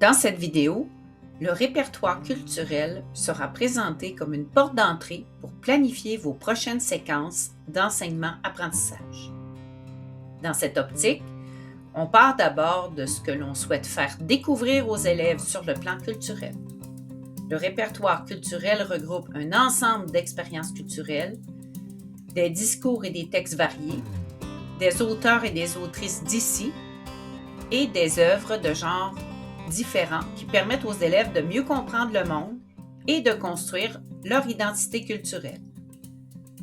Dans cette vidéo, le répertoire culturel sera présenté comme une porte d'entrée pour planifier vos prochaines séquences d'enseignement-apprentissage. Dans cette optique, on part d'abord de ce que l'on souhaite faire découvrir aux élèves sur le plan culturel. Le répertoire culturel regroupe un ensemble d'expériences culturelles, des discours et des textes variés, des auteurs et des autrices d'ici et des œuvres de genre différents qui permettent aux élèves de mieux comprendre le monde et de construire leur identité culturelle.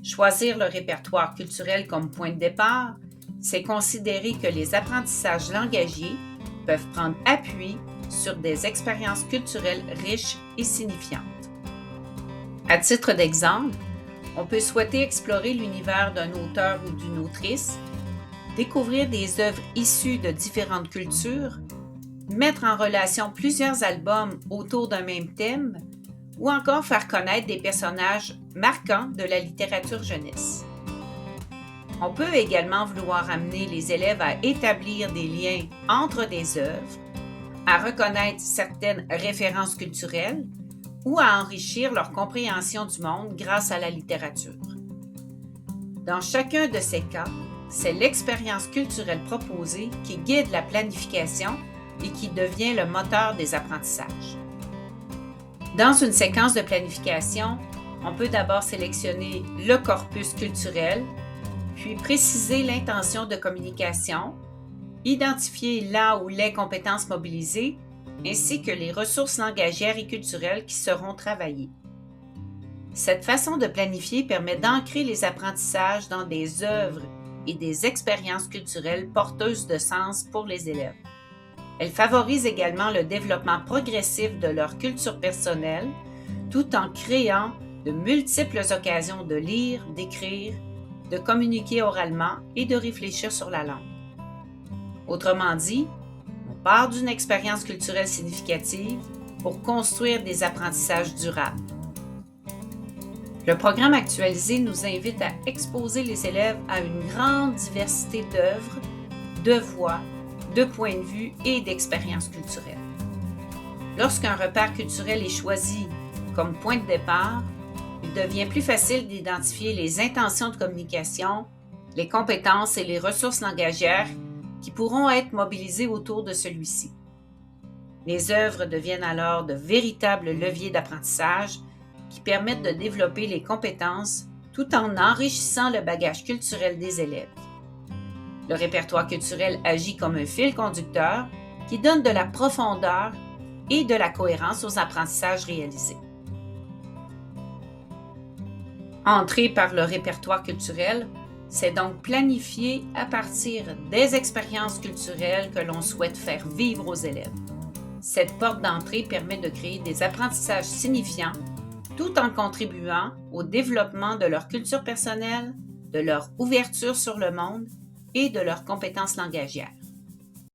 Choisir le répertoire culturel comme point de départ, c'est considérer que les apprentissages langagiers peuvent prendre appui sur des expériences culturelles riches et signifiantes. À titre d'exemple, on peut souhaiter explorer l'univers d'un auteur ou d'une autrice, découvrir des œuvres issues de différentes cultures, mettre en relation plusieurs albums autour d'un même thème ou encore faire connaître des personnages marquants de la littérature jeunesse. On peut également vouloir amener les élèves à établir des liens entre des œuvres, à reconnaître certaines références culturelles ou à enrichir leur compréhension du monde grâce à la littérature. Dans chacun de ces cas, c'est l'expérience culturelle proposée qui guide la planification et qui devient le moteur des apprentissages. Dans une séquence de planification, on peut d'abord sélectionner le corpus culturel, puis préciser l'intention de communication, identifier là ou les compétences mobilisées, ainsi que les ressources langagières et culturelles qui seront travaillées. Cette façon de planifier permet d'ancrer les apprentissages dans des œuvres et des expériences culturelles porteuses de sens pour les élèves. Elle favorise également le développement progressif de leur culture personnelle, tout en créant de multiples occasions de lire, d'écrire, de communiquer oralement et de réfléchir sur la langue. Autrement dit, on part d'une expérience culturelle significative pour construire des apprentissages durables. Le programme actualisé nous invite à exposer les élèves à une grande diversité d'œuvres, de voix, de points de vue et d'expériences culturelles. Lorsqu'un repère culturel est choisi comme point de départ, il devient plus facile d'identifier les intentions de communication, les compétences et les ressources langagières qui pourront être mobilisées autour de celui-ci. Les œuvres deviennent alors de véritables leviers d'apprentissage qui permettent de développer les compétences tout en enrichissant le bagage culturel des élèves. Le répertoire culturel agit comme un fil conducteur qui donne de la profondeur et de la cohérence aux apprentissages réalisés. Entrer par le répertoire culturel, c'est donc planifier à partir des expériences culturelles que l'on souhaite faire vivre aux élèves. Cette porte d'entrée permet de créer des apprentissages signifiants tout en contribuant au développement de leur culture personnelle, de leur ouverture sur le monde et de leurs compétences langagières.